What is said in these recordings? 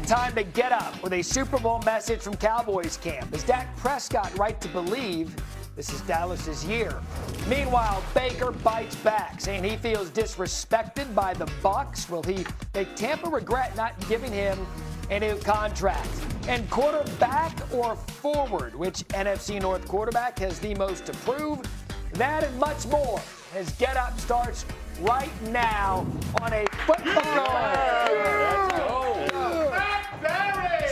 time to get up with a Super Bowl message from Cowboys camp. Is Dak Prescott right to believe this is Dallas's year? Meanwhile, Baker bites back, saying he feels disrespected by the Bucs. Will he make Tampa regret not giving him a new contract? And quarterback or forward, which NFC North quarterback has the most to prove? That and much more. His Get Up starts right now on a football.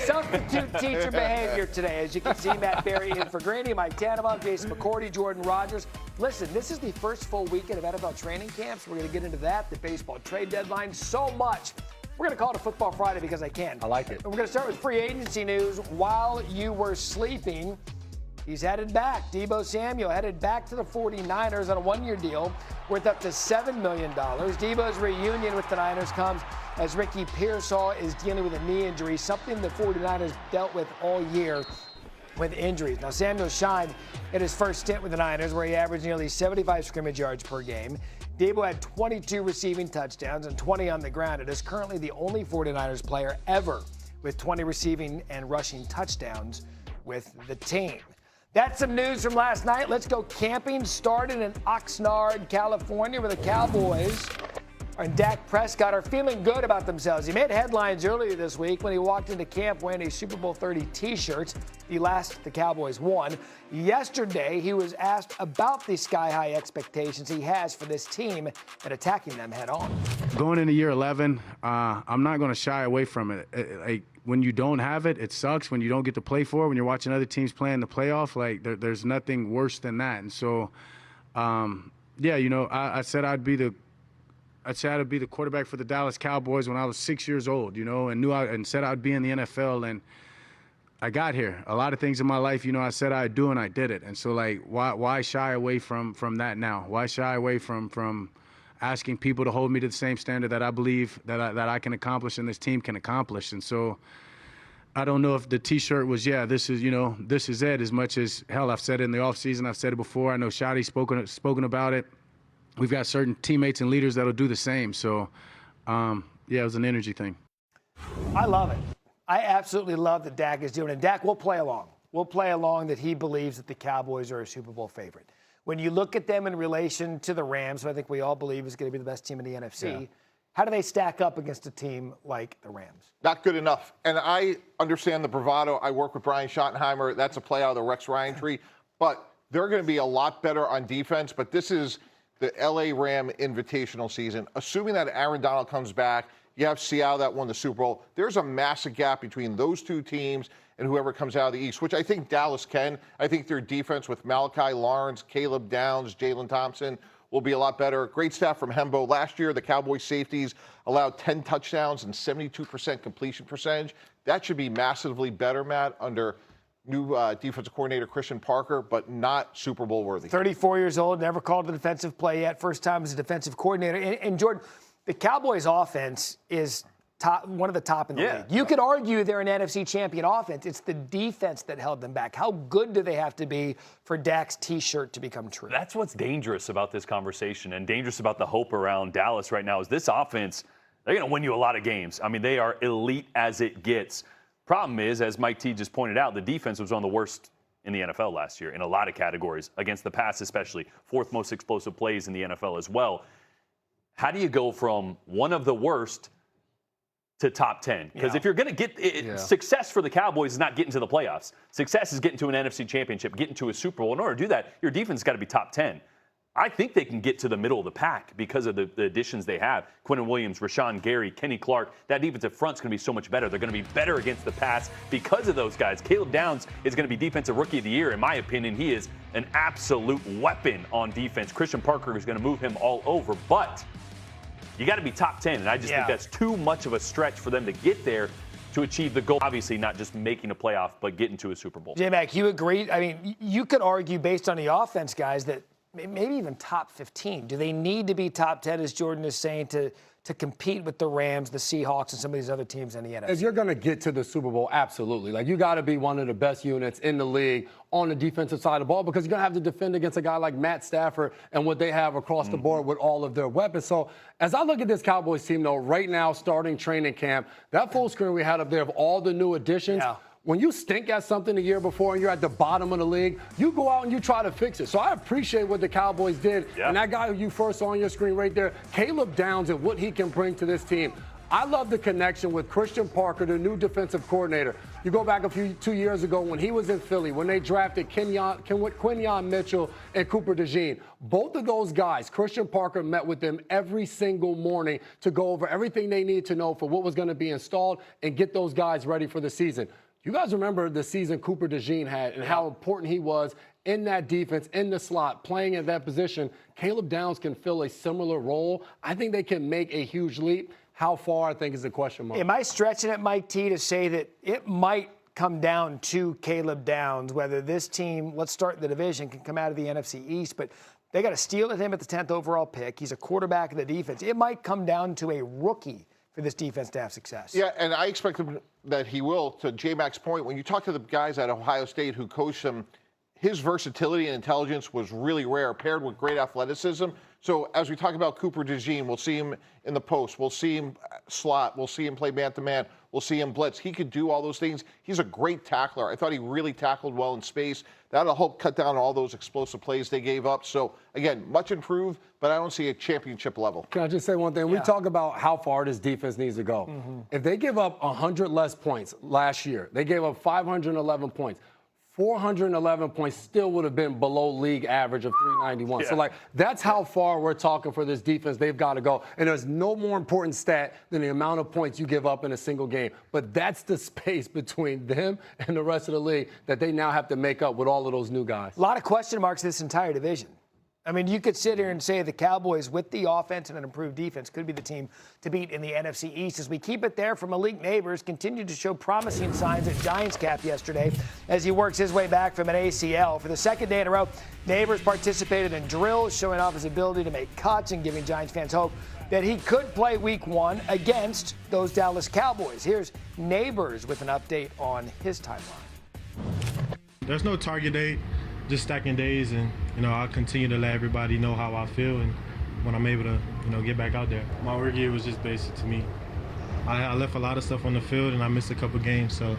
Substitute teacher behavior today. As you can see, Matt Berry in for Greeny, Mike Tannenbaum, Jason McCourty, Jordan Rodgers. Listen, this is the first full weekend of NFL training camps. We're going to get into that, the baseball trade deadline, so much. We're going to call it a Football Friday because I can. I like it. And we're going to start with free agency news. While you were sleeping, he's headed back. Deebo Samuel headed back to the 49ers on a one-year deal worth up to $7 million. Deebo's reunion with the Niners comes as Ricky Pearsall is dealing with a knee injury, something the 49ers dealt with all year with injuries. Now, Samuel shined in his first stint with the Niners, where he averaged nearly 75 scrimmage yards per game. Deebo had 22 receiving touchdowns and 20 on the ground. It is currently the only 49ers player ever with 20 receiving and rushing touchdowns with the team. That's some news from last night. Let's go camping. Started in Oxnard, California, where the Cowboys and Dak Prescott are feeling good about themselves. He made headlines earlier this week when he walked into camp wearing a Super Bowl 30 T-shirt, the last the Cowboys won. Yesterday, he was asked about the sky-high expectations he has for this team and attacking them head-on. Going into year 11, I'm not going to shy away from it. When you don't have it, it sucks. When you don't get to play for it, when you're watching other teams play in the playoff, there's nothing worse than that. And so, I said I'd be the quarterback for the Dallas Cowboys when I was 6 years old, and said I'd be in the NFL. And I got here. A lot of things in my life, I said I'd do, and I did it. And so, why shy away from that now? Why shy away from asking people to hold me to the same standard that I believe that I can accomplish and this team can accomplish? And so I don't know if the T-shirt was, this is it, as much as, hell, I've said it in the offseason. I've said it before. I know Shotty's spoken about it. We've got certain teammates and leaders that'll do the same. So, it was an energy thing. I love it. I absolutely love that Dak is doing it. And Dak will play along. We'll play along that he believes that the Cowboys are a Super Bowl favorite. When you look at them in relation to the Rams, who I think we all believe is going to be the best team in the NFC, how do they stack up against a team like the Rams? Not good enough. And I understand the bravado. I work with Brian Schottenheimer. That's a play out of the Rex Ryan tree. But they're going to be a lot better on defense. But this is the L.A. Ram invitational season. Assuming that Aaron Donald comes back, you have Seattle that won the Super Bowl. There's a massive gap between those two teams and whoever comes out of the East, which I think Dallas can. I think their defense with Malachi Lawrence, Caleb Downs, Jalen Thompson will be a lot better. Great staff from Hembo. Last year, the Cowboys safeties allowed 10 touchdowns and 72% completion percentage. That should be massively better, Matt, under new defensive coordinator Christian Parker, but not Super Bowl worthy. 34 years old, never called a defensive play yet. First time as a defensive coordinator. And Jordan, the Cowboys offense is one of the top in the league. You could argue they're an NFC champion offense. It's the defense that held them back. How good do they have to be for Dak's T-shirt to become true? That's what's dangerous about this conversation and dangerous about the hope around Dallas right now is this offense, they're going to win you a lot of games. I mean, they are elite as it gets. Problem is, as Mike T just pointed out, the defense was one of the worst in the NFL last year in a lot of categories, against the pass especially, fourth most explosive plays in the NFL as well. How do you go from one of the worst to top 10? Because if you're going to get success for the Cowboys is not getting to the playoffs. Success is getting to an NFC championship, getting to a Super Bowl. In order to do that, your defense has got to be top 10. I think they can get to the middle of the pack because of the additions they have. Quinnen Williams, Rashawn Gary, Kenny Clark. That defensive front's going to be so much better. They're going to be better against the pass because of those guys. Caleb Downs is going to be Defensive Rookie of the Year. In my opinion, he is an absolute weapon on defense. Christian Parker is going to move him all over. But you got to be top 10, and I just think that's too much of a stretch for them to get there to achieve the goal. Obviously, not just making a playoff, but getting to a Super Bowl. J-Mac, you agree? I mean, you could argue based on the offense, guys, that maybe even top 15. Do they need to be top 10, as Jordan is saying, to to compete with the Rams, the Seahawks, and some of these other teams in the NFC? If you're going to get to the Super Bowl, absolutely. Like, you got to be one of the best units in the league on the defensive side of the ball, because you're going to have to defend against a guy like Matt Stafford and what they have across the board with all of their weapons. So as I look at this Cowboys team, though, right now, starting training camp, that full screen we had up there of all the new additions, when you stink at something the year before and you're at the bottom of the league, you go out and you try to fix it. So I appreciate what the Cowboys did. And that guy who you first saw on your screen right there, Caleb Downs, and what he can bring to this team. I love the connection with Christian Parker, the new defensive coordinator. You go back 2 years ago when he was in Philly, when they drafted Quinyon Mitchell and Cooper DeJean. Both of those guys, Christian Parker met with them every single morning to go over everything they need to know for what was going to be installed and get those guys ready for the season. You guys remember the season Cooper DeJean had and how important he was in that defense, in the slot, playing at that position. Caleb Downs can fill a similar role. I think they can make a huge leap. How far, I think, is the question mark. Am I stretching it, Mike T, to say that it might come down to Caleb Downs, whether this team, let's start the division, can come out of the NFC East, but they got to steal at him at the 10th overall pick. He's a quarterback of the defense. It might come down to a rookie for this defense to have success. Yeah, and I expect him that he will. To J-Mac's point, when you talk to the guys at Ohio State who coached him, his versatility and intelligence was really rare, paired with great athleticism. So as we talk about Cooper DeJean, we'll see him in the post. We'll see him slot. We'll see him play man-to-man. We'll see him blitz. He could do all those things. He's a great tackler. I thought he really tackled well in space. That'll help cut down all those explosive plays they gave up. So, again, much improved, but I don't see a championship level. Can I just say one thing? We talk about how far this defense needs to go. If they give up 100 less points last year, they gave up 511 points. 411 points still would have been below league average of 391. So, that's how far we're talking for this defense. They've got to go. And there's no more important stat than the amount of points you give up in a single game. But that's the space between them and the rest of the league that they now have to make up with all of those new guys. A lot of question marks this entire division. I mean, you could sit here and say the Cowboys, with the offense and an improved defense, could be the team to beat in the NFC East. As we keep it there for Malik Neighbors, continued to show promising signs at Giants camp yesterday as he works his way back from an ACL. For the second day in a row, Neighbors participated in drills, showing off his ability to make cuts and giving Giants fans hope that he could play Week 1 against those Dallas Cowboys. Here's Neighbors with an update on his timeline. There's no target date. Just stacking days, and I'll continue to let everybody know how I feel, and when I'm able to get back out there. My work year was just basic to me. I left a lot of stuff on the field, and I missed a couple games, so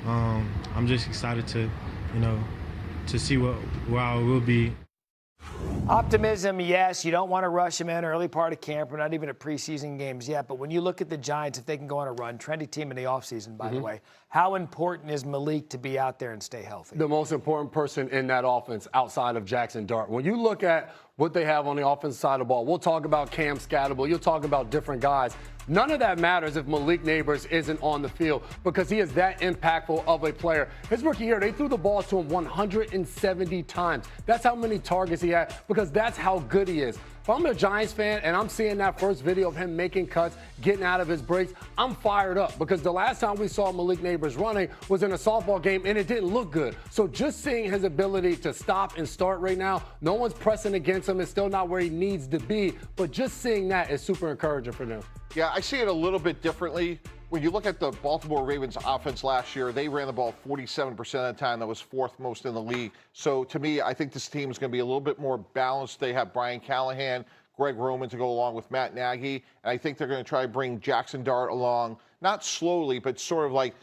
I'm just excited to see where I will be. Optimism, yes. You don't want to rush him in early part of camp. We're not even at preseason games yet. But when you look at the Giants, if they can go on a run, trendy team in the offseason, by the way, how important is Malik to be out there and stay healthy? The most important person in that offense outside of Jackson Dart. When you look at what they have on the offensive side of the ball, we'll talk about Cam Scatterable. You'll talk about different guys. None of that matters if Malik Neighbors isn't on the field, because he is that impactful of a player. His rookie year, they threw the ball to him 170 times. That's how many targets he had, because that's how good he is. If I'm a Giants fan and I'm seeing that first video of him making cuts, getting out of his breaks, I'm fired up, because the last time we saw Malik Neighbors running was in a softball game and it didn't look good. So just seeing his ability to stop and start right now, no one's pressing against him. It's still not where he needs to be, but just seeing that is super encouraging for them. Yeah, I see it a little bit differently. When you look at the Baltimore Ravens offense last year, they ran the ball 47% of the time. That was fourth most in the league. So to me, I think this team is going to be a little bit more balanced. They have Brian Callahan, Greg Roman to go along with Matt Nagy. And I think they're going to try to bring Jackson Dart along, not slowly, but sort of like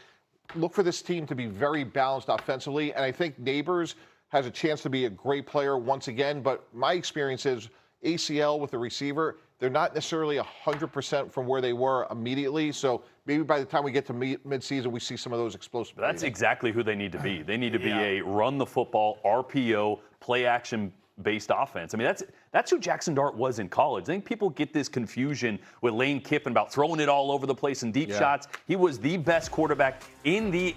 look for this team to be very balanced offensively. And I think Neighbors has a chance to be a great player once again. But my experience is ACL with the receiver, they're not necessarily 100% from where they were immediately. So maybe by the time we get to midseason, we see some of those explosive plays. That's exactly who they need to be. They need to be a run the football, RPO, play action based offense. I mean, that's who Jackson Dart was in college. I think people get this confusion with Lane Kiffin about throwing it all over the place in deep shots. He was the best quarterback in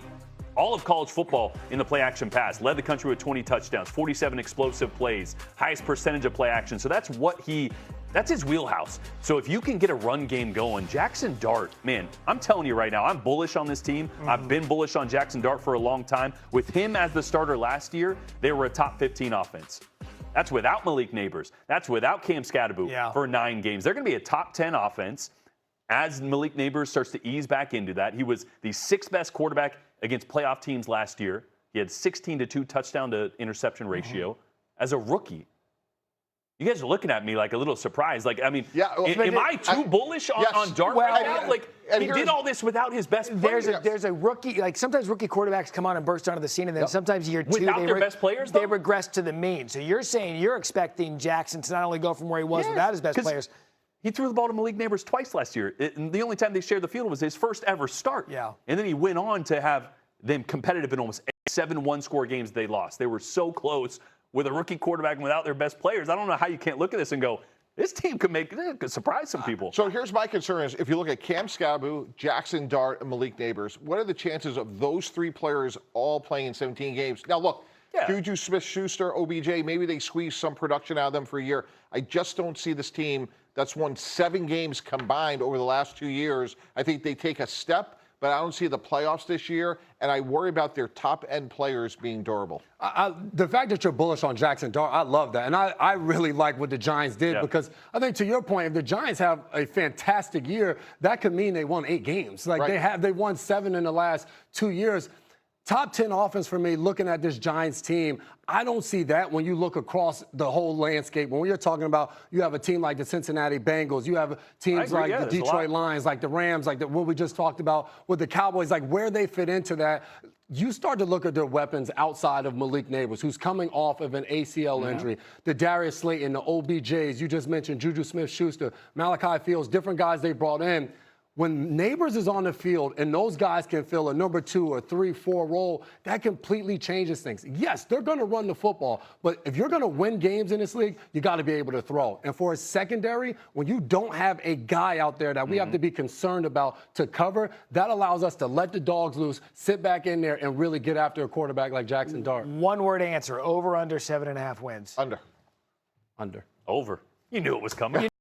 all of college football in the play action pass. Led the country with 20 touchdowns, 47 explosive plays, highest percentage of play action. So that's his wheelhouse. So if you can get a run game going, Jackson Dart, man, I'm telling you right now, I'm bullish on this team. I've been bullish on Jackson Dart for a long time. With him as the starter last year, they were a top 15 offense. That's without Malik Neighbors. That's without Cam Scatterable for 9 games. They're going to be a top 10 offense. as Malik Neighbors starts to ease back into that, he was the 6th best quarterback against playoff teams last year. He had 16-2 touchdown to interception ratio as a rookie. You guys are looking at me like a little surprised. Like, I mean, am I too bullish on Dart right now? Like, he did all this without his best players. There's a rookie, like sometimes rookie quarterbacks come on and burst onto the scene, and then sometimes year 2 without their best players, they regress to the mean. So you're saying you're expecting Jackson to not only go from where he was without his best players. He threw the ball to Malik Neighbors twice last year. And the only time they shared the field was his first ever start. Yeah. And then he went on to have them competitive in almost 7 one-score games they lost. They were so close with a rookie quarterback and without their best players. I don't know how you can't look at this and go, this team could surprise some people. So here's my concern is if you look at Cam Scaboo, Jackson Dart, and Malik Neighbors, what are the chances of those 3 players all playing in 17 games? Now, look, Juju Smith-Schuster, OBJ, maybe they squeeze some production out of them for a year. I just don't see this team that's won 7 games combined over the last 2 years. I think they take a step, but I don't see the playoffs this year, and I worry about their top-end players being durable. The fact that you're bullish on Jackson Dart, I love that. And I really like what the Giants did because I think, to your point, if the Giants have a fantastic year, that could mean they won 8 games. Like they won 7 in the last 2 years. Top 10 offense for me, looking at this Giants team, I don't see that when you look across the whole landscape. When you're talking about you have a team like the Cincinnati Bengals, you have teams like the Detroit Lions, like the Rams, like what we just talked about with the Cowboys, like where they fit into that. You start to look at their weapons outside of Malik Neighbors, who's coming off of an ACL injury, the Darius Slayton, the OBJs, you just mentioned Juju Smith-Schuster, Malachi Fields, different guys they brought in. When Neighbors is on the field and those guys can fill a number 2 or 3, 4 role, that completely changes things. Yes, they're going to run the football, but if you're going to win games in this league, you got to be able to throw. And for a secondary, when you don't have a guy out there that we have to be concerned about to cover, that allows us to let the dogs loose, sit back in there, and really get after a quarterback like Jackson Dart. One-word answer, over, under 7.5 wins. Under. Under. Over. You knew it was coming.